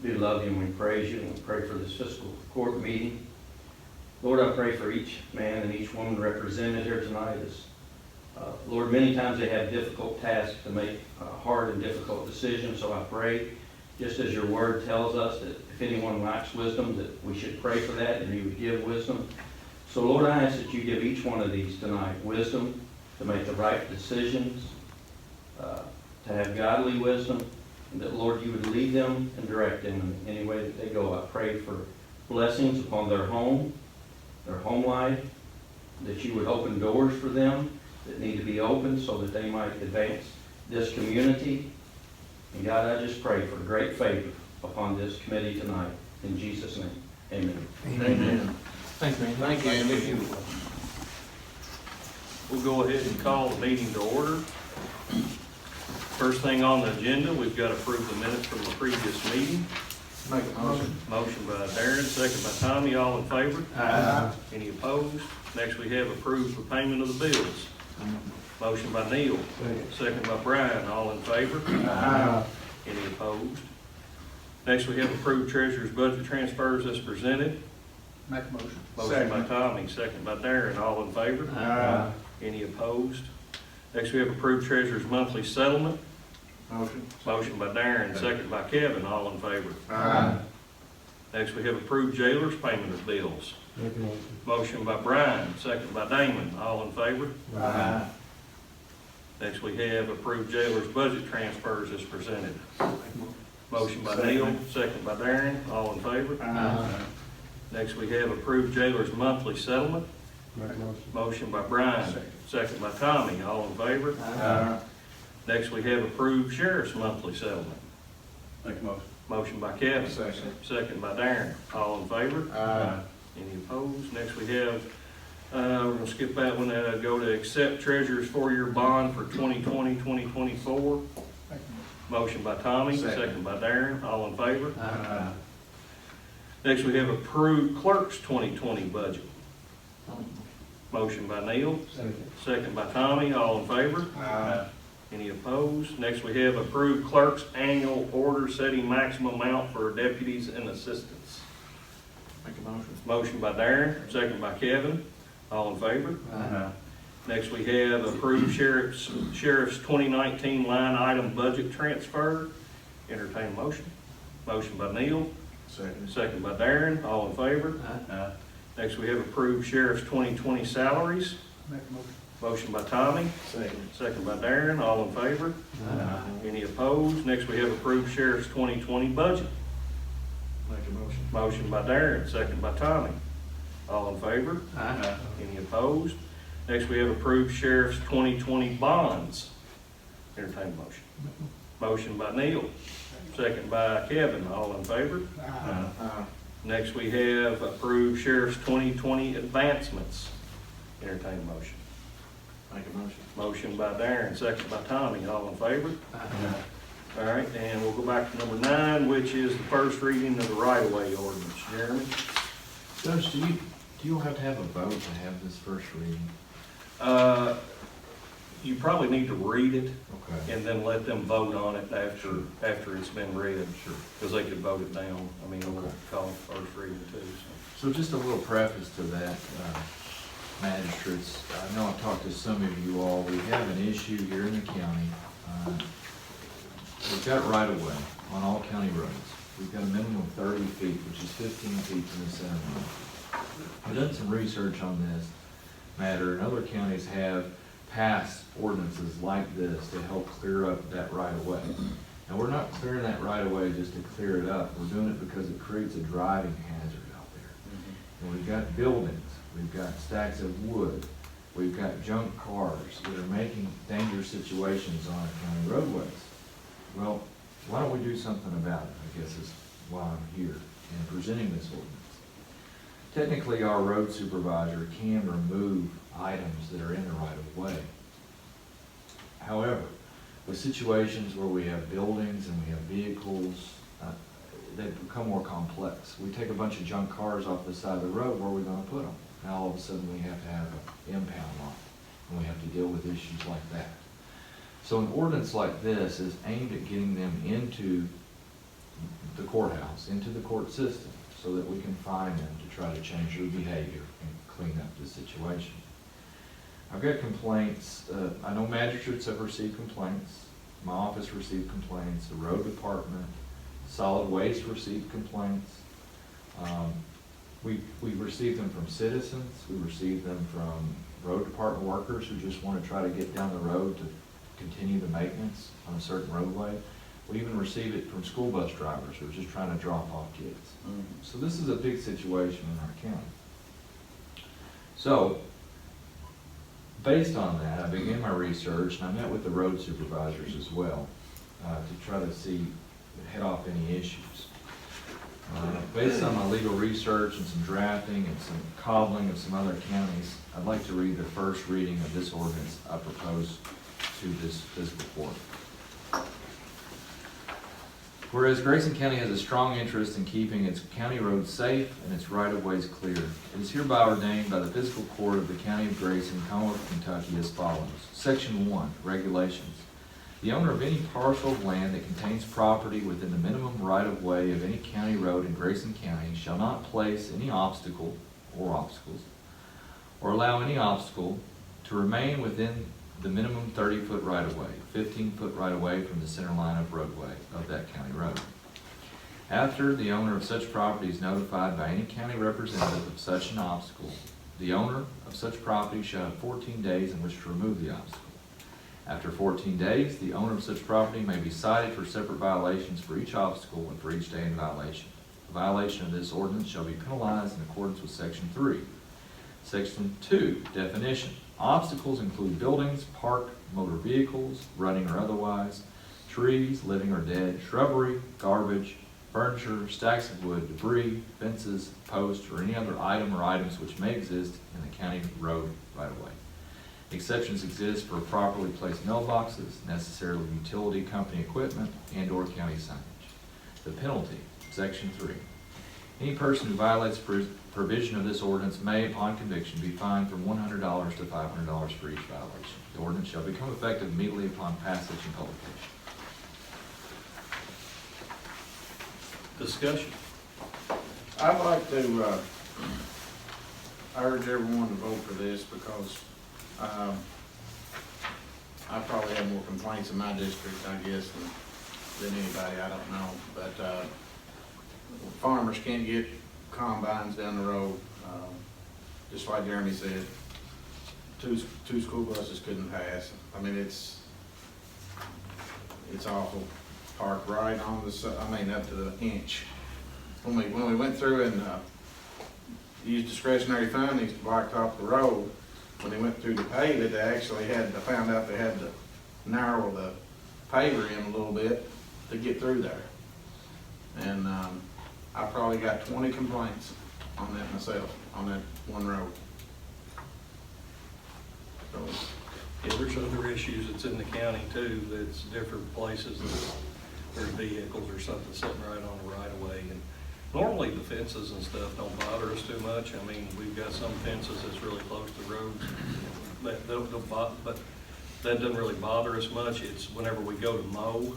do love you and we praise you and we pray for this fiscal court meeting. Lord, I pray for each man and each woman represented here tonight. Lord, many times they have difficult tasks to make, hard and difficult decisions. So I pray, just as your word tells us, that if anyone lacks wisdom, that we should pray for that and you would give wisdom. So Lord, I ask that you give each one of these tonight wisdom to make the right decisions, to have godly wisdom, and that, Lord, you would lead them and direct them in any way that they go. I pray for blessings upon their home life, that you would open doors for them that need to be opened so that they might advance this community. And God, I just pray for great favor upon this committee tonight. In Jesus' name, amen. Amen. Thank you, Andy. Thank you, Andy. We'll go ahead and call the meeting to order. First thing on the agenda, we've got to approve the minutes from the previous meeting. Make a motion. Motion by Darren, second by Tommy, all in favor? Aye. Any opposed? Next, we have approved the payment of the bills. Motion by Neil, second by Brian, all in favor? Aye. Any opposed? Next, we have approved treasurer's budget transfers as presented. Make a motion. Motion by Tommy, second by Darren, all in favor? Aye. Any opposed? Next, we have approved treasurer's monthly settlement. Motion. Motion by Darren, second by Kevin, all in favor. Aye. Next, we have approved jailer's payment of bills. Make a motion. Motion by Brian, second by Damon, all in favor. Aye. Next, we have approved jailer's budget transfers as presented. Motion by Neil, second by Darren, all in favor. Aye. Next, we have approved jailer's monthly settlement. Make a motion. Motion by Brian, second by Tommy, all in favor. Aye. Next, we have approved sheriff's monthly settlement. Make a motion. Motion by Kevin, Second. second by Darren, all in favor. Aye. Any opposed? Next, we have, we're gonna skip that one, go to accept treasurer's four-year bond for 2020-2024. Motion by Tommy, second by Darren, all in favor. Aye. Next, we have approved clerk's 2020 budget. Motion by Neil, second by Tommy, all in favor. Aye. Any opposed? Next, we have approved clerk's annual order setting maximum amount for deputies and assistants. Make a motion. Motion by Darren, second by Kevin, all in favor. Aye. Next, we have approved sheriff's 2019 line item budget transfer. Entertain a motion. Motion by Neil, Second. second by Darren, all in favor. Aye. Next, we have approved sheriff's 2020 salaries. Make a motion. Motion by Tommy, Second. second by Darren, all in favor. Aye. Any opposed? Next, we have approved sheriff's 2020 budget. Make a motion. Motion by Darren, second by Tommy. All in favor? Aye. Any opposed? Next, we have approved sheriff's 2020 bonds. Entertain a motion. Motion by Neil, second by Kevin, all in favor? Aye. Next, we have approved sheriff's 2020 advancements. Entertain a motion. Make a motion. Motion by Darren, second by Tommy, all in favor? All right, and we'll go back to number 9, which is the first reading of the right-of-way ordinance. Jeremy? Judge, do you have to have a vote to have this first reading? You probably need to read it Okay. and then let them vote on it after it's been read. Sure. Because they could vote it down. I mean, we'll Okay. call it first reading too, So just a little preface to that, magistrates. I know I've talked to some of you all. We have an issue here in the county. We've got right of way on all county roads. We've got a minimum of 30 feet, which is 15 feet from the center line. I've done some research on this matter, and other counties have passed ordinances like this to help clear up that right of way. And we're not clearing that right of way just to clear it up. We're doing it because it creates a driving hazard out there. And we've got buildings, we've got stacks of wood, we've got junk cars that are making dangerous situations on our county roadways. Well, why don't we do something about it, I guess is why I'm here and presenting this ordinance. Technically, our road supervisor can remove items that are in the right of way. However, with situations where we have buildings and we have vehicles, they become more complex. We take a bunch of junk cars off the side of the road, where are we gonna put them? Now all of a sudden we have to have an impound lot, and we have to deal with issues like that. So an ordinance like this is aimed at getting them into the courthouse, into the court system, so that we can find them to try to change their behavior and clean up the situation. I've got complaints, I know magistrates have received complaints, my office received complaints, the road department, solid waste received complaints. We received them from citizens, we received them from road department workers who just want to try to get down the road to continue the maintenance on a certain roadway. We even receive it from school bus drivers who are just trying to drop off kids. So this is a big situation in our county. So, based on that, I began my research, and I met with the road supervisors as well to try to head off any issues. Based on my legal research and some drafting and some cobbling of some other counties, I'd like to read the first reading of this ordinance I propose to this fiscal court. Whereas Grayson County has a strong interest in keeping its county roads safe and its right-of-ways clear, it is hereby ordained by the fiscal court of the County of Grayson, Commonwealth of Kentucky as follows. Section 1, Regulations. The owner of any parcel of land that contains property within the minimum right-of-way of any county road in Grayson County shall not place any obstacle or obstacles, or allow any obstacle to remain within the minimum 30-foot right-of-way, 15-foot right-of-way from the center line of roadway of that county road. After the owner of such property is notified by any county representative of such an obstacle, the owner of such property shall have 14 days in which to remove the obstacle. After 14 days, the owner of such property may be cited for separate violations for each obstacle and for each day in violation. A violation of this ordinance shall be penalized in accordance with Section 3. Section 2, Definition. Obstacles include buildings, parked motor vehicles, running or otherwise, trees, living or dead, shrubbery, garbage, furniture, stacks of wood, debris, fences, posts, or any other item or items which may exist in the county road right-of-way. Exceptions exist for properly placed mailboxes, necessarily utility company equipment, and/or county signage. The penalty, Section 3. Any person who violates provision of this ordinance may, upon conviction, be fined from $100 to $500 for each violation. The ordinance shall become effective immediately upon passage and publication. Discussion. I'd like to urge everyone to vote for this because I probably have more complaints in my district, I guess, than anybody, I don't know. But farmers can't get combines down the road. Just like Jeremy said, two school buses couldn't pass. I mean, it's awful. Parked right on the, up to the inch. When we went through and used discretionary fundings to blacktop the road, when they went through to pave it, they actually found out they had to narrow the paver in a little bit to get through there. And I probably got 20 complaints on that myself, on that one road. So, Yeah, there's other issues that's in the county too, that's different places that there's vehicles or something sitting right on the right of way. And normally the fences and stuff don't bother us too much. I mean, we've got some fences that's really close to roads, but that doesn't really bother us much. It's whenever we go to mow,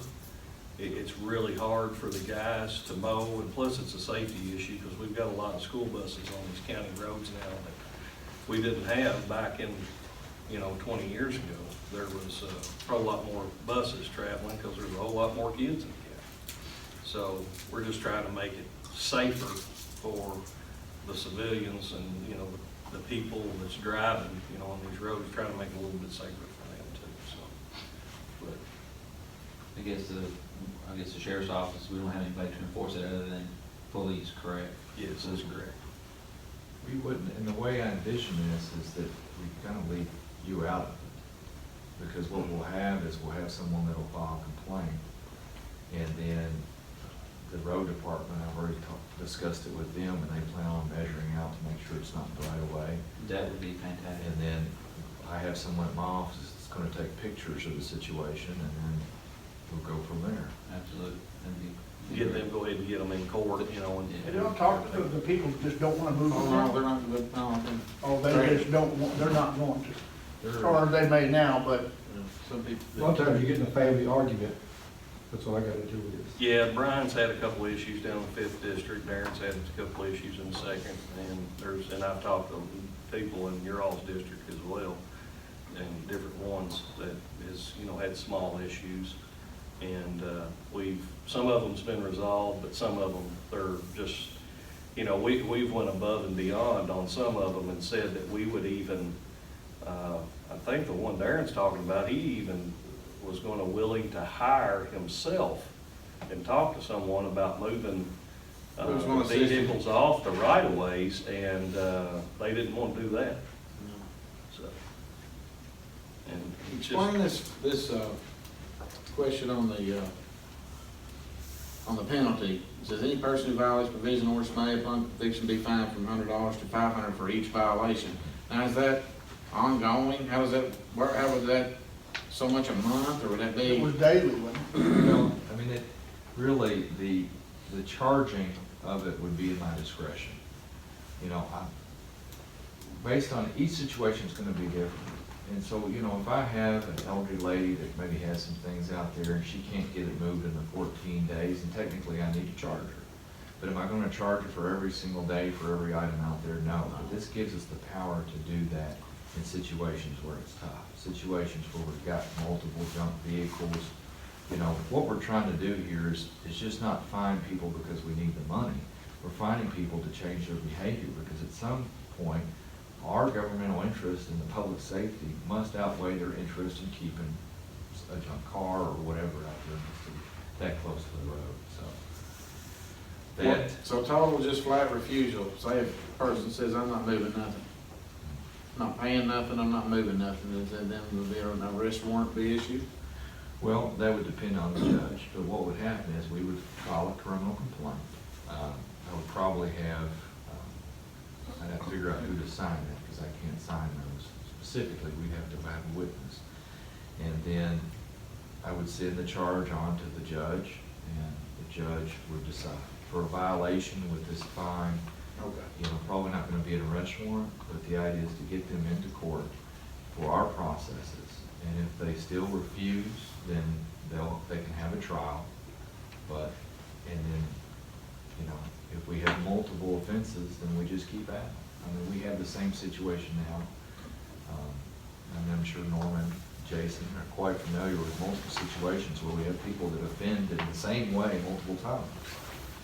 it's really hard for the guys to mow, and plus it's a safety issue because we've got a lot of school buses on these county roads now that we didn't have back in, 20 years ago. There was a whole lot more buses traveling because there's a whole lot more kids in the county. So we're just trying to make it safer for the civilians and, the people that's driving, on these roads, trying to make it a little bit safer for them too, so. But I guess the sheriff's office, we don't have anybody to enforce it other than police, correct? yes, that's correct. We wouldn't, and the way I envision this is that we kind of leave you out of it. Because what we'll have is we'll have someone that'll file a complaint, and then the road department, I've already discussed it with them, and they plan on measuring out to make sure it's not right away. That would be fantastic. And then I have someone in my office that's gonna take pictures of the situation, and then we'll go from there. Absolutely. That'd be Get them, go ahead and get them in court, and. They don't talk to the people who just don't wanna move oh, around. no, they're not good, no. Oh, they just don't want, they're not going to. Or they may now, but Some people. A lot of times you get in a family argument, That's all I gotta do with this. Yeah, Brian's had a couple of issues down in the fifth district, Darren's had a couple of issues in the second, and I've talked to people in your all's district as well, and different ones that has, had small issues. And, some of them's been resolved, but some of them, they're just, we've went above and beyond on some of them and said that we would even, I think the one Darren's talking about, he even was willing to hire himself and talk to someone about moving Who's gonna assist him? vehicles off the right of ways, and they didn't want to do that. So, and it's Explain just, this question on the penalty. It says any person who violates provision or may upon conviction be fined from $100 to $500 for each violation. Now, is that ongoing? How does that work? How would that, so much a month, or would that It be? was daily, wasn't it? No, I mean, it, really, the charging of it would be at my discretion. Based on, each situation's gonna be different. And so, if I have an elderly lady that maybe has some things out there and she can't get it moved in the 14 days, and technically I need to charge her. But am I gonna charge her for every single day for every item out there? No. But this gives us the power to do that in situations where it's tough, situations where we've got multiple junk vehicles. What we're trying to do here is just not fine people because we need the money. We're finding people to change their behavior, because at some point, our governmental interest in the public safety must outweigh their interest in keeping a junk car or whatever out there in the city that close to the road, so. So total just flat refusal. Say if a person says, I'm not moving nothing, I'm not paying nothing, I'm not moving nothing, is that then will be an arrest warrant be issued? Well, that would depend on the judge, but what would happen is we would file a criminal complaint. I would probably have, I'd have to figure out who to sign that, because I can't sign those specifically. We'd have to have a witness. And then I would send the charge on to the judge, and the judge would decide. For a violation with this fine, Okay. probably not gonna be an arrest warrant, but the idea is to get them into court for our processes. And if they still refuse, then they can have a trial. And then, if we have multiple offenses, then we just keep at it. I mean, we have the same situation now. And I'm sure Norman, Jason are quite familiar with multiple situations where we have people that offend in the same way multiple times,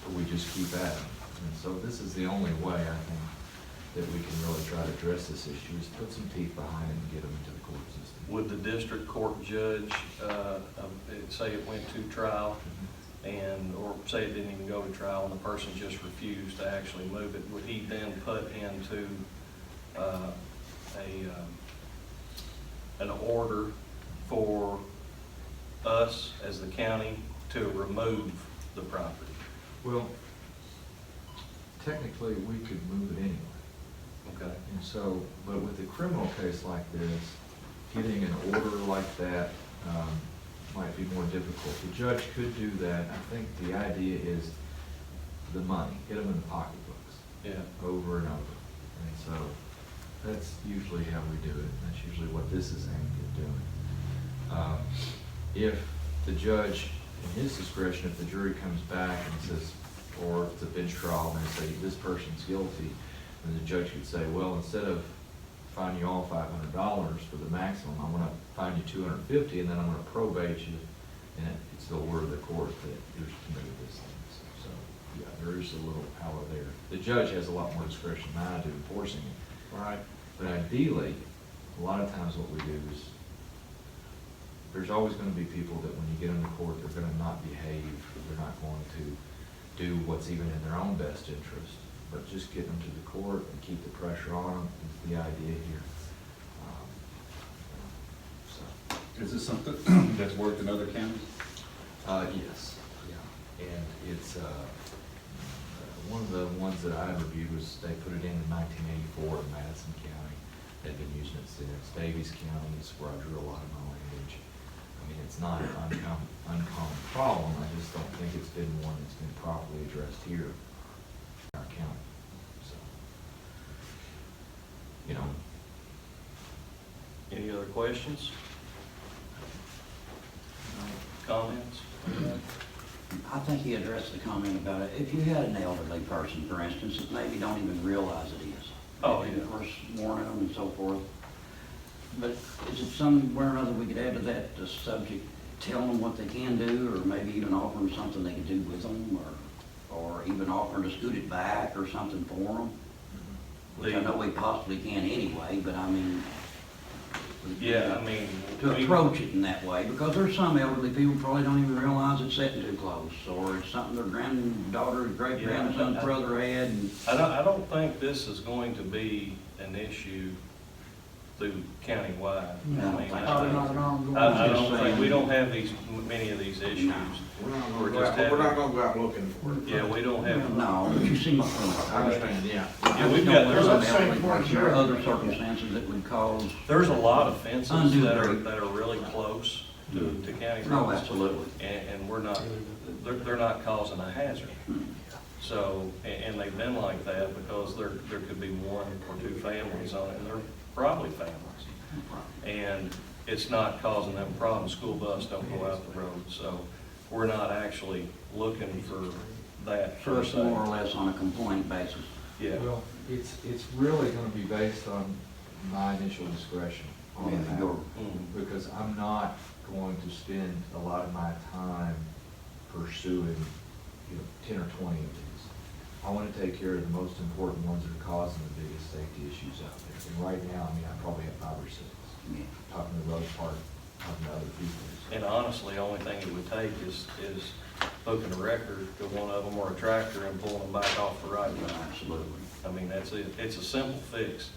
but we just keep at it. And so this is the only way, I think, that we can really try to address this issue, is put some teeth behind it and get them into the court system. would the district court judge, say it went to trial, or say it didn't even go to trial and the person just refused to actually move it, would he then put into an order for us as the county to remove the property? Well, technically, we could move it anyway. Okay. And so, but with a criminal case like this, getting an order like that might be more difficult. The judge could do that. I think the idea is the money, get them in the pocketbooks. Yeah. Over and over. And so that's usually how we do it. That's usually what this is aimed at doing. If the judge, in his discretion, if the jury comes back and says, or if it's a bench trial and they say this person's guilty, then the judge could say, well, instead of fining you all $500 for the maximum, I'm gonna fine you $250, and then I'm gonna probate you, and it's the order of the court that you're committed this thing. So, yeah, there is a little power there. The judge has a lot more discretion than I do enforcing it. Right. But ideally, a lot of times what we do is, there's always gonna be people that when you get them to court, they're gonna not behave, they're not going to do what's even in their own best interest. But just get them to the court and keep the pressure on them is the idea here. So, Is this something that's worked in other counties? yes, yeah. And it's, one of the ones that I reviewed was, they put it in 1984 in Madison County. They've been using it since. Davies County is where I drew a lot of my language. I mean, it's not an uncommon problem. I just don't think it's been one that's been properly addressed here in our county. So, Any other questions? Comments? I think he addressed the comment about it. If you had an elderly person, for instance, that maybe don't even realize it is. Oh, And yeah. of course, warning them and so forth. But is it somewhere or other we could add to that, the subject, telling them what they can do, or maybe even offering something they could do with them, or even offering to scoot it back or something for them? Which I know we possibly can anyway, but I mean. Yeah, I mean. To we- approach it in that way, because there's some elderly people probably don't even realize it's sitting too close, or it's something their granddaughter, great-grandson's Yeah, brother had, and I don't think this is going to be an issue through countywide. No, I mean, Probably not an ongoing. I Just don't think, saying. we don't have many of these issues. We're not We're gonna just go out, we're not having- gonna go out looking for it. Yeah, we don't have, no, but you see my point. I understand, yeah. yeah, we've There's got, Well, some that's the same elderly point person or here. other circumstances that would cause, there's a lot of fences Undue that are grief. really close to county no, roads. absolutely. And we're not, they're not causing a hazard. So, and they've been like that because there could be one or two families on it, and they're probably families. And it's not causing them problems. School bus don't go out the road, so we're not actually looking for that So per it's more or se. less on a complaint basis. Yeah, Well, it's really gonna be based on my initial discretion on Yeah, that. your- Mhm. Because I'm not going to spend a lot of my time pursuing, 10 or 20 of these. I wanna take care of the most important ones that are causing the biggest safety issues out there. And right now, I probably have 5 or 6. Yeah. Talking to the road part, talking to other people. and honestly, the only thing it would take is hooking a record to one of them or a tractor and pulling them back off the right of way. Absolutely. I mean, that's it. It's a simple fix.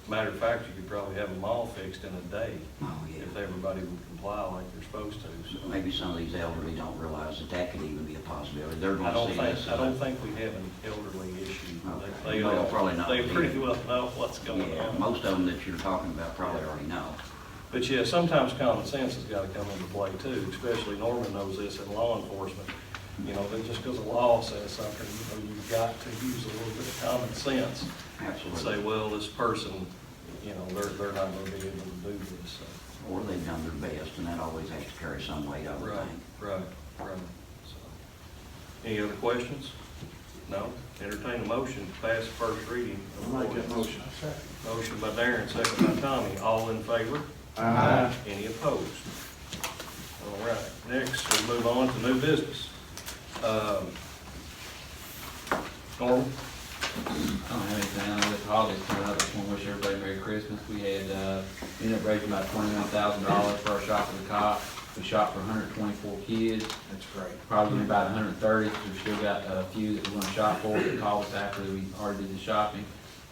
Matter of fact, you could probably have them all fixed in a day Oh, yeah. if everybody would comply like they're supposed to, so. Maybe some of these elderly don't realize that that could even be a possibility. They're I gonna don't see think, this. I don't think we have an elderly issue. Okay. They Well, all, probably not. they pretty well know what's going Yeah, on. most of them that you're talking about probably already know. But yeah, sometimes common sense has gotta come into play too, especially Norman knows this in law enforcement. That just because the law says something, you've got to use a little bit of common sense. And Absolutely. say, well, this person, they're not gonna be able to do this, so. Or they've done their best, and that always has to carry some weight, I would Right, think. right. So, any other questions? No? Entertain a motion to pass the first reading. of the I'll make that ordinance. motion. Motion by Darren, second by Tommy. All in favor? Any opposed? All right, next we move on to new business. Norman? I don't have anything, I know this holiday's coming up, just want to wish everybody Merry Christmas. We had, ended up raising about $21,000 for our Shop for the Cop. We shot for 124 kids, That's great. probably about 130, because we've still got a few that we're gonna shop for that called us after we already did the shopping.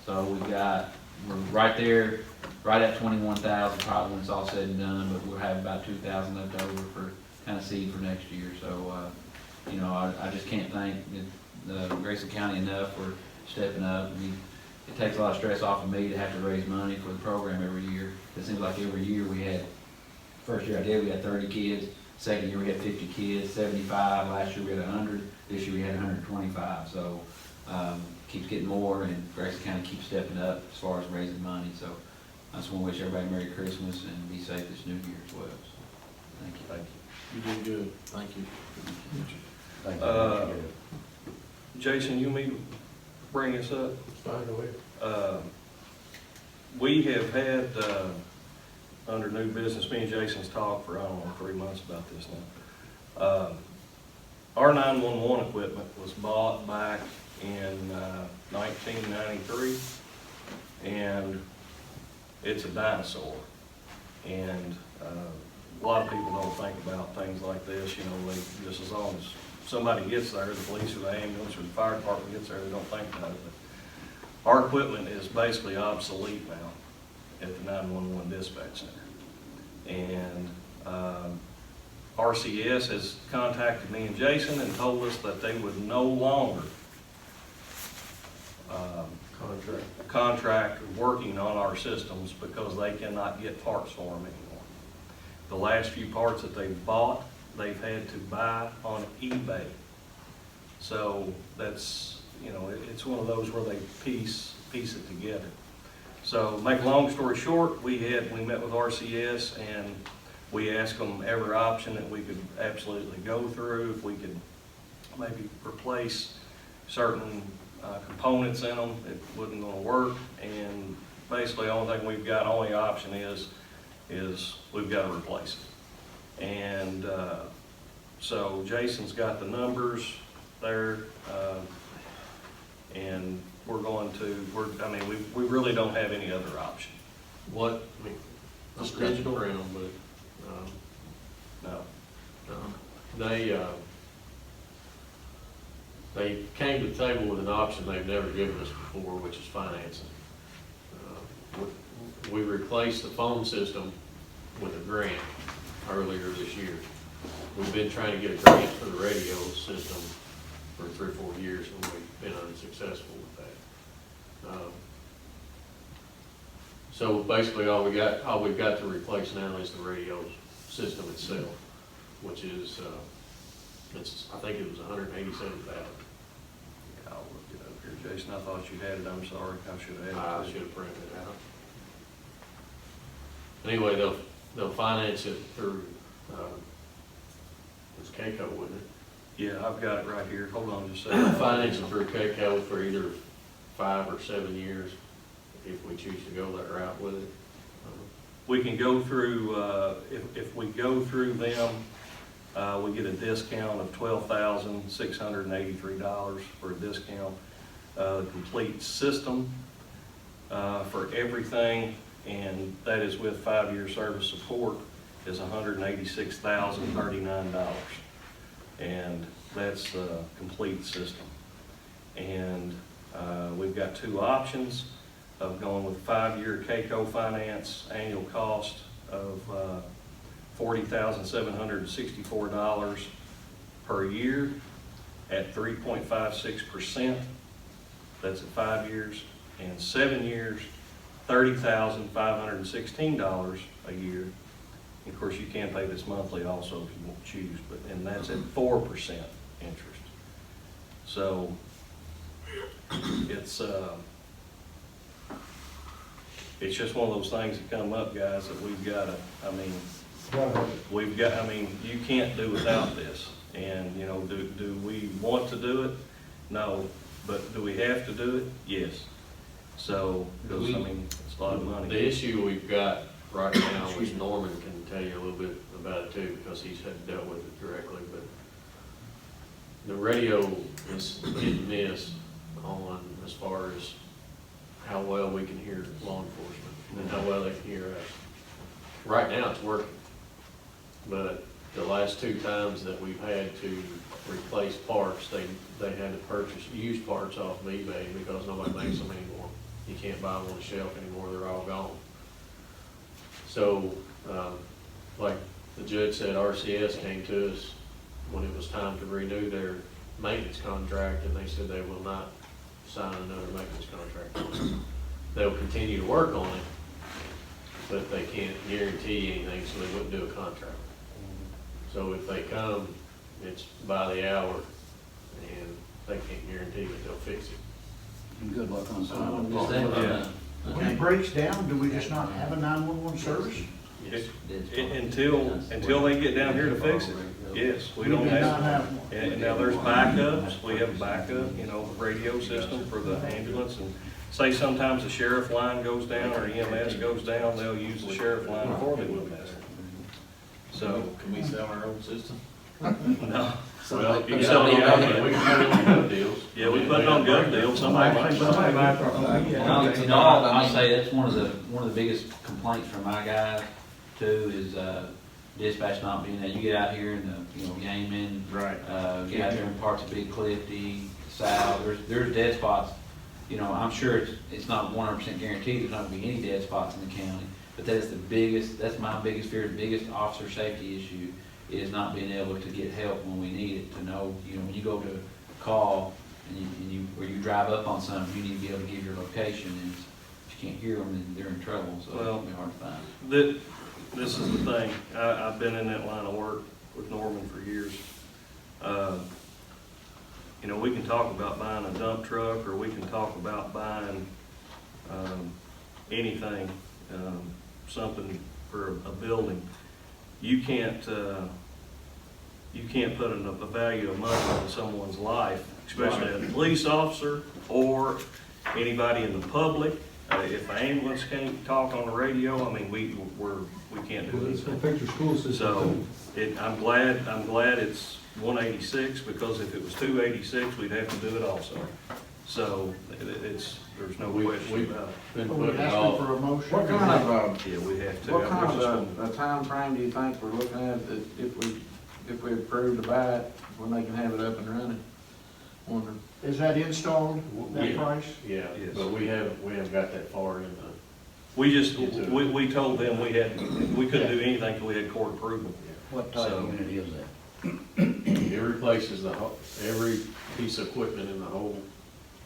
So we're right there, right at 21,000 probably when it's all said and done, but we'll have about 2,000 left over for kind of seed for next year. So, I just can't thank the Grayson County enough for stepping up. It takes a lot of stress off of me to have to raise money for the program every year. It seems like every year first year I did, we had 30 kids. Second year we had 50 kids, 75. Last year we had 100. This year we had 125. So, keeps getting more, and Grayson County keeps stepping up as far as raising money. So I just want to wish everybody Merry Christmas and be safe this new year as well. So, thank you. Thank You did good. Thank you. Thank Uh, you. Jason, you may bring us up. We have had, under new business, me and Jason's talked for, 3 months about this now. Our 911 equipment was bought back in 1993, and it's a dinosaur. And a lot of people don't think about things like this, they just as long as somebody gets there, the police or the ambulance or the fire department gets there, they don't think about it. But our equipment is basically obsolete now at the 911 dispatch center. And RCS has contacted me and Jason and told us that they would no longer contract working on our systems because they cannot get parts for them anymore. The last few parts that they've bought, they've had to buy on eBay. So that's, it's one of those where they piece it together. So make a long story short, we met with RCS and we asked them every option that we could absolutely go through, if we could maybe replace certain components in them. It wasn't gonna work, and basically the only thing we've got, only option is we've got to replace it. And so Jason's got the numbers there, and I mean, we really don't have any other option. What, I mean, Just digital realm, but, No. they came to the table with an option they've never given us before, which is financing. We replaced the phone system with a grant earlier this year. We've been trying to get a grant for the radio system for 3 or 4 years, and we've been unsuccessful with that. So basically, all we've got to replace now is the radio system itself, which is, I think it was $187,000. I'll look it up here, Jason. I thought you had it. I'm sorry. I should have I had it. should have printed it out. Anyway, they'll finance it through, it's KCO, wouldn't it? Yeah, I've got it right here. Hold on just a They'll second. finance it through KCO for either 5 or 7 years, if we choose to go that route with it. We can go through, if we go through them, we get a discount of $12,683 for a discount. Complete system for everything, and that is with 5-year service support, is $186,039. And that's the complete system. And we've got 2 options of going with 5-year KCO finance, annual cost of $40,764 per year at 3.56%. That's at 5 years. And 7 years, $30,516 a year. Of course, you can pay this monthly also if you want to choose, and that's at 4% interest. So it's just one of those things that come up, guys, that we've got to, you can't do without this. And, you know, do we want to do it? No. But do we have to do it? Yes. So, because, it's a lot of money. The issue we've got right now, which Norman can tell you a little bit about it too, because he's had dealt with it directly, but the radio is hit and miss on as far as how well we can hear law enforcement and how well they can hear us. Right now it's working, but the last 2 times that we've had to replace parts, they had to purchase used parts off of eBay because nobody makes them anymore. You can't buy them on the shelf anymore, they're all gone. So, like the judge said, RCS came to us when it was time to renew their maintenance contract, and they said they will not sign another maintenance contract. They'll continue to work on it, but they can't guarantee anything, so they wouldn't do a contract. So if they come, it's by the hour, and they can't guarantee that they'll fix it. And good luck on some. Yeah. When it breaks down, do we just not have a 911 service? Until they get down here to fix it, yes, we don't do not have. have one. And now there's backups, we have a backup, radio system for the ambulance, and say sometimes the sheriff line goes down or EMS goes down, they'll use the sheriff line for the EMS. So, Can we sell our own system? no. Well, You can sell it on we gov. can put it on gov deals. Yeah, we put it on gov deal, somebody might buy it. I'll say that's one of the biggest complaints from my guys too, is dispatch not being there. You get out here in the, Yaman, Right. get out there in parts of Big Clifty, South, there's dead spots. I'm sure it's not 100% guaranteed there's not gonna be any dead spots in the county, but that's my biggest fear, the biggest officer safety issue is not being able to get help when we need it, to know, when you go to call and you drive up on something, you need to be able to give your location, and if you can't hear them, then they're in trouble, so Well, it'll be hard to find. This is the thing, I've been in that line of work with Norman for years. We can talk about buying a dump truck, or we can talk about buying anything, something for a building. You can't you can't put a value of money on someone's life, especially a police officer or anybody in the public. If the ambulance can't talk on the radio, I mean, we can't do anything. Affect your school system. So, I'm glad it's 186, because if it was 286, we'd have to do it also. So, there's no question about it. Been Are we putting it asking off. for a motion? What kind of, Yeah, we have to. what kind of a time frame do you think we're looking at that if we approve to buy it, when they can have it up and running? Wonder. Is that installed, that Yeah. price? Yeah, Yes. but we haven't got that far in the. We told them we couldn't do anything till we had court approval. What type So- of unit is that? It replaces every piece of equipment in the whole.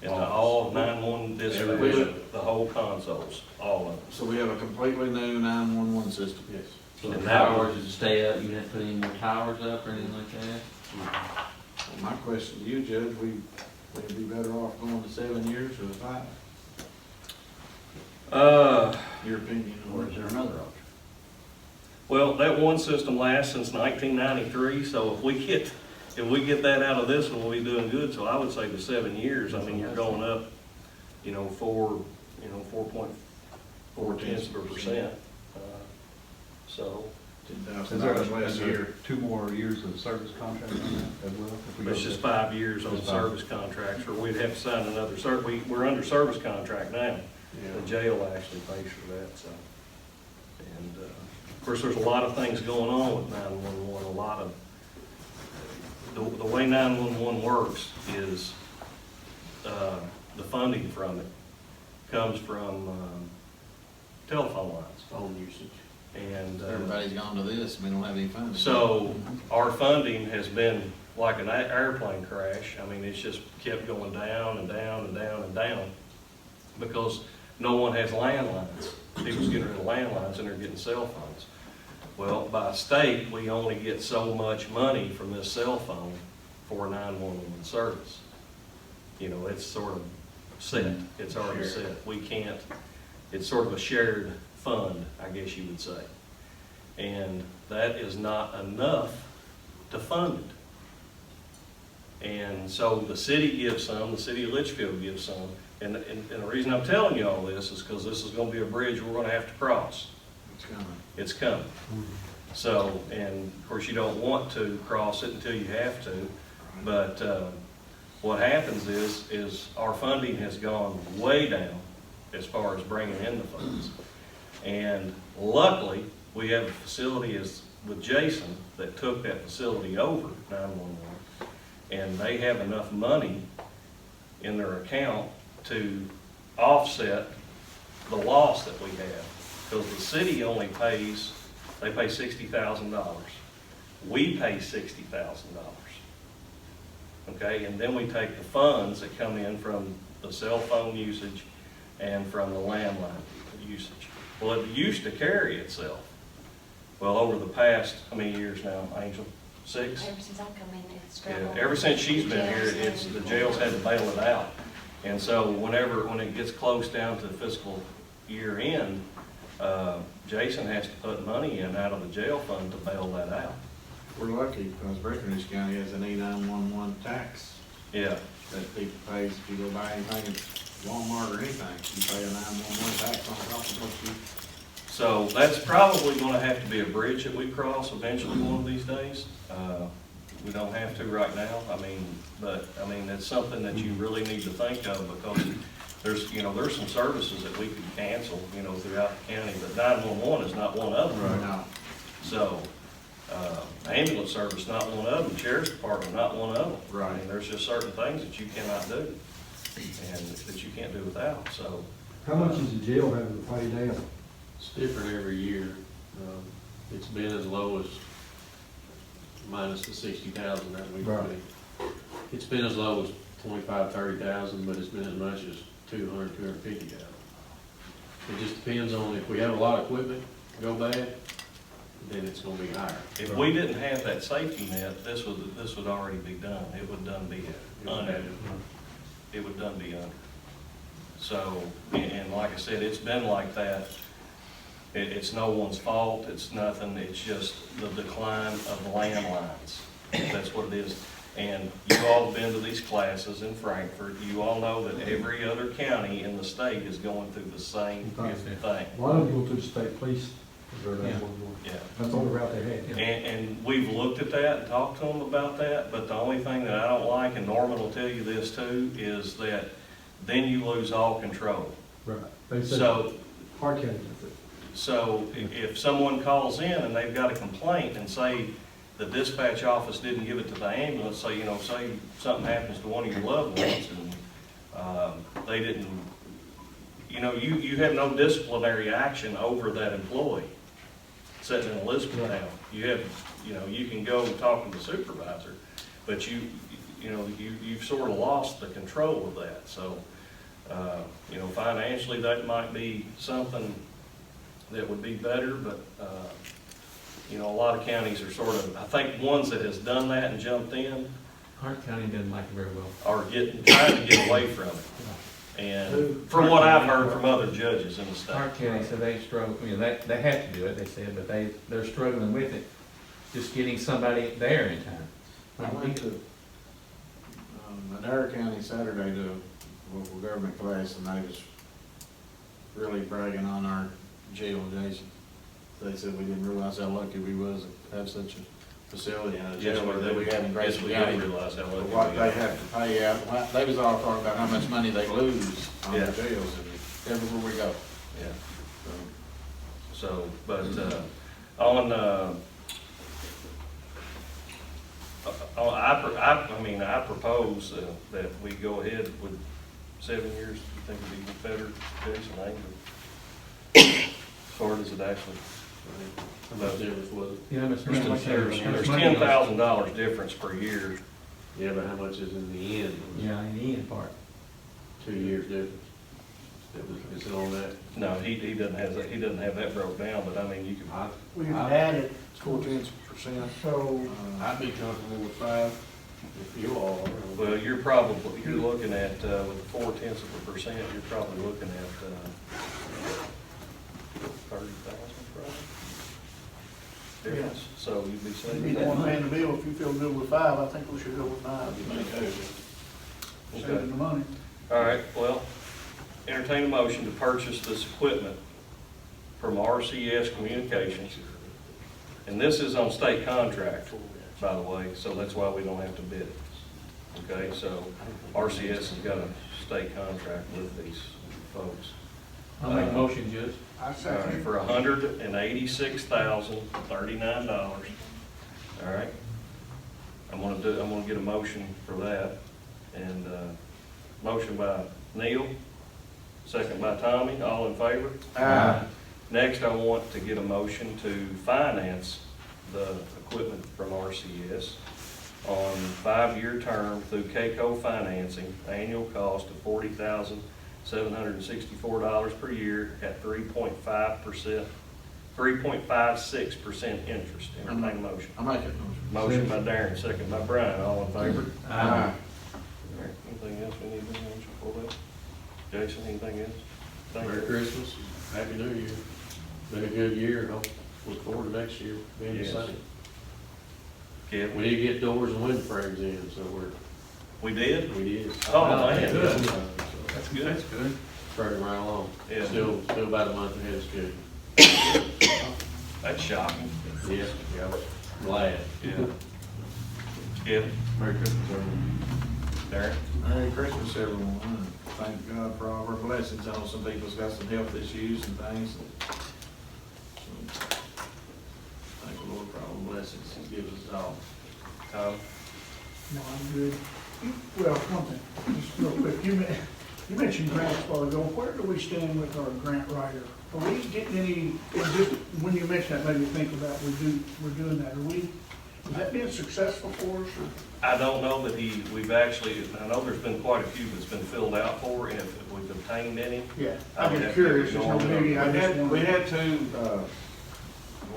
And all 911 dispatch, Everything. the whole consoles, all of them. So we have a completely new 911 system. Yes. The towers, does it stay up, you didn't put any more towers up or anything like that? Well, my question to you, Judge, we'd be better off going to 7 years or 5? Your opinion Or on is it? there another option? Well, that one system lasts since 1993, so if we get that out of this one, we'll be doing good. So I would say the 7 years, I mean, you're going up, 4.4%. So, $10,000 last year. 2 more years of service contract on that as well? If we go it's just to- 5 years on Just 5. service contracts, or we'd have to sign another we're under service contract now. The jail actually pays for that, so. And, of course, there's a lot of things going on with 911, a lot of, the way 911 works is, the funding from it comes from, telephone lines. Phone usage. And, Everybody's gone to this, we don't have any funding. so our funding has been like an airplane crash. I mean, it's just kept going down and down and down and down because no one has landlines. People's getting rid of landlines and they're getting cell phones. Well, by state, we only get so much money from this cell phone for 911 service. It's sort of set. It's already set. We can't, it's sort of a shared fund, I guess you would say. And that is not enough to fund it. And so the city gives some, the city of Litchfield gives some. And the reason I'm telling you all this is because this is going to be a bridge we're going to have to cross. It's coming. It's coming. So, and of course you don't want to cross it until you have to. But what happens is our funding has gone way down as far as bringing in the funds. And luckily, we have a facility with Jason that took that facility over, 911, and they have enough money in their account to offset the loss that we have. Because the city only pays, they pay $60,000. We pay $60,000. Okay, and then we take the funds that come in from the cell phone usage and from the landline usage. Well, it used to carry itself. Well, over the past, how many years now, Angel? 6? Ever since I've come in, it's Yeah, struggled. ever since she's been here, the jails had to bail it out. And so when it gets close down to the fiscal year end, Jason has to put money in out of the jail fund to bail that out. We're lucky because Breckenridge County has an E911 tax Yeah, that people pays if you go buy anything at Walmart or anything. You pay a 911 tax on top of what you. so that's probably gonna have to be a bridge that we cross eventually one of these days. We don't have to right now, but it's something that you really need to think of because there's some services that we could cancel, throughout the county, but 911 is not one of them. Right now. So, ambulance service, not one of them, sheriff's department, not one of them. Right. There's just certain things that you cannot do and that you can't do without, so. How much is the jail having to pay down? It's different every year. It's been as low as minus the 60,000 that we Right. paid. It's been as low as 25, 30,000, but it's been as much as 200, 250,000. It just depends on if we have a lot of equipment go bad, then it's gonna be higher. If we didn't have that safety net, this would already be done. It would done be under. It would done be under. So, and like I said, it's been like that. It's no one's fault, it's nothing, it's just the decline of the landlines. That's what it is. And you all have been to these classes in Frankfurt. You all know that every other county in the state is going through the same thing. A lot of them go to the state police. Yeah. That's the only route they had. And we've looked at that and talked to them about that, but the only thing that I don't like, and Norman will tell you this too, is that then you lose all control. Right. They said So, Hard County does it. so if someone calls in and they've got a complaint and say the dispatch office didn't give it to the ambulance, say, you know, say something happens to one of your loved ones and they didn't, you know, you have no disciplinary action over that employee sitting in Elizabethtown. You have, you know, you can go talk to the supervisor, but you've sort of lost the control of that. So, you know, financially, that might be something that would be better, but, you know, a lot of counties are sort of, I think ones that has done that and jumped in Hart County doesn't like it very well. are trying to get away from it. And from what I've heard from other judges in the state. Hart County said they struggle, you know, they have to do it, they said, but they're struggling with it, just getting somebody there in time. I went to Madera County Saturday to a local government class, and they was really bragging on our jail, Jason. They said we didn't realize how lucky we was to have such a facility and a jail that we had in Yes, Grayson we County. didn't realize how lucky we What they got. have to pay out, they was all talking about how much money they lose on Yeah. their jails and everywhere we go. Yeah. So, So, but, I propose that we go ahead with 7 years. You think it'd be better, Jason, as far as it actually? How much difference was it? You know, Mr. Mayor, like There's there's money on- $10,000 difference per year. Yeah, but how much is in the end? Yeah, in the end part. 2 years difference. Is it on that? No, he doesn't have that, he doesn't have that broke down, but I mean, you can, We can add it, 0.4%. so, I'd be comfortable with 5, if you all are. well, you're looking at, with 0.4%, you're probably looking at, 30,000 probably. Difference, so you'd be you saving need that one money. paying the bill. If you feel good with 5, I think we should go with 5. Okay. Saving the money. All right, well, entertain a motion to purchase this equipment from RCS Communications. And this is on state contract, by the way, so that's why we don't have to bid it. Okay, so RCS has got a state contract with these folks. I'll make a motion, Judge. I All right, second. for $186,039. All right. I'm gonna get a motion for that. And, motion by Neil, second by Tommy, all in favor? Next, I want to get a motion to finance the equipment from RCS on 5-year term through KCO Financing, annual cost of $40,764 per year at 3.56% interest. Entertain a motion. I make it motion. Motion by Darren, second by Brian, all in favor? Aye. All right, anything else we need to mention for that? Jason, anything else? Thank Merry you. Christmas, Happy New Year. Been a good year, hope, look forward to next year being the Yes. same. Kevin, We did get doors and window frames in, so we did? we did. Oh, man. Good. That's good. That's good. Spreading right along. Yeah. Still about a month ahead of schedule. That's shocking. Yeah, I was glad. Yeah. Kevin, Merry Christmas, everyone. Darren? Merry Christmas, everyone, and thank God for all of our blessings. I know some people's got some health issues and things. Thank the Lord for all the blessings He gives us all. Tom? No, I'm good. Well, one thing, just real quick, you mentioned grants a while ago. Where do we stand with our grant writer? Are we getting any, when you mentioned that, made me think about we're doing that. Is that being successful for us? Or? I don't know that we've actually, I know there's been quite a few that's been filled out for, and if we've obtained any. Yeah, I would I'm have just to curious. get There's no going. biggie. I just We wanted- had 2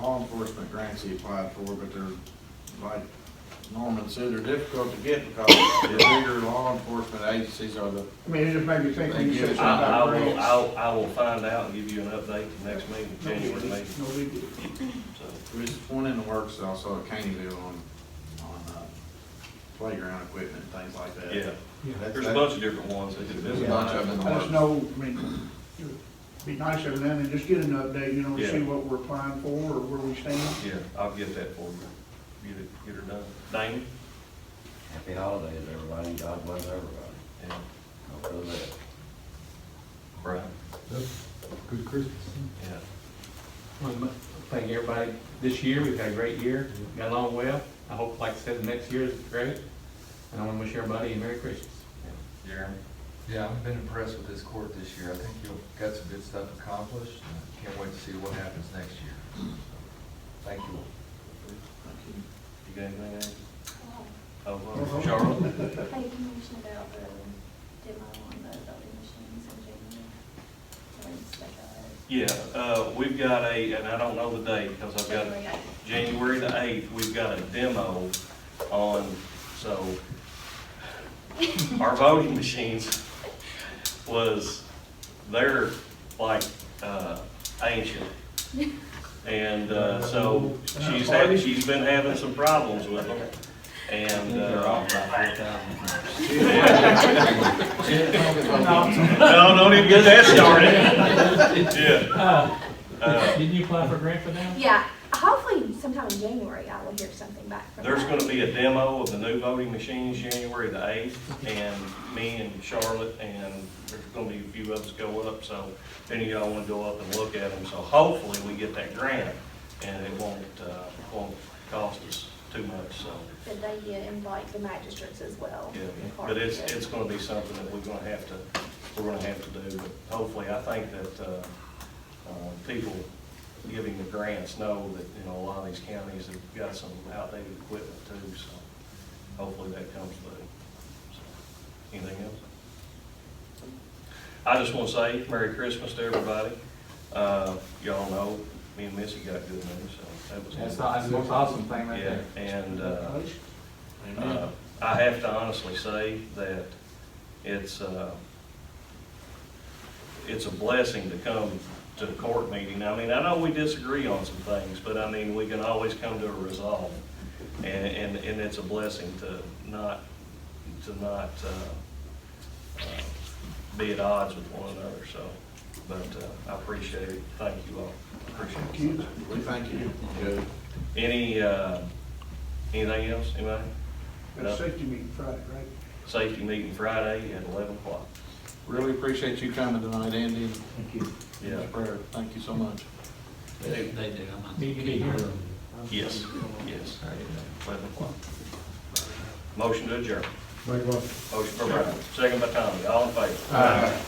law enforcement grants he applied for, but they're, like Norman said, they're difficult to get because the bigger law enforcement agencies are the, I mean, it just made me think when you said something I about grants. I will find out and give you an update the next meeting, No January biggie. meeting. No biggie. So, there's one in the works also at Caneyville on playground equipment and things like that. Yeah, That's- there's a bunch of different ones that could There's a be. bunch of them in the I works. just know, I mean, it'd be nice every now and then, just get an update, you know, to see Yeah. what we're applying for or where we stand. Yeah, I'll get that for you. Get her done. Damon? Happy holidays, everybody, and God bless everybody. Yeah. I'll do that. Brian? Good Christmas. Yeah. Well, thank everybody. This year, we've had a great year, got along well. I hope, like I said, the next year is great. And I want to wish everybody a Merry Christmas. Jeremy? Yeah, I've been impressed with this court this year. I think you've got some good stuff accomplished, and I can't wait to see what happens next year. Thank you. You got anything, Andy? Oh. Charlotte? Hey, you mentioned about the demo on the voting machines in January. Yeah, we've got and I don't know the date, because I've got January the 8th, we've got a demo on, so our voting machines they're like, ancient. And, so she's been having some problems with them. And, They're off by 4,000. no, don't even get that started. Yeah. Didn't you apply for a grant for them? Yeah, hopefully sometime in January I will hear something back from There's them. gonna be a demo of the new voting machines January the 8th, and me and Charlotte, and there's gonna be a few of us go up, so if any of y'all wanna go up and look at them, so hopefully we get that grant, and it won't cost us too much, so. Did they invite the magistrates as well? Yeah, but it's gonna be something that we're gonna have to do, but hopefully, I think that, people giving the grants know that, you know, a lot of these counties have got some outdated equipment too, so hopefully that comes through. So, anything else? I just wanna say Merry Christmas to everybody. Y'all know, me and Missy got good news, so that was. That's the most awesome thing right Yeah, there. and, Amen. I have to honestly say that it's a blessing to come to the court meeting. I mean, I know we disagree on some things, but I mean, we can always come to a resolve. And it's a blessing to not be at odds with one another, so. But I appreciate it. Thank you all. Appreciate it. We thank you. Good. Anything else, anybody? Got a safety meeting Friday, right? Safety meeting Friday at 11 o'clock. Really appreciate you coming tonight, Andy. Thank you. Yeah. Mr. Prayer, thank you so much. They do, I'm not. Need to be here. Yes, 11 o'clock. Motion to adjourn. Make one. Motion for Brian, second by Tommy, all in favor?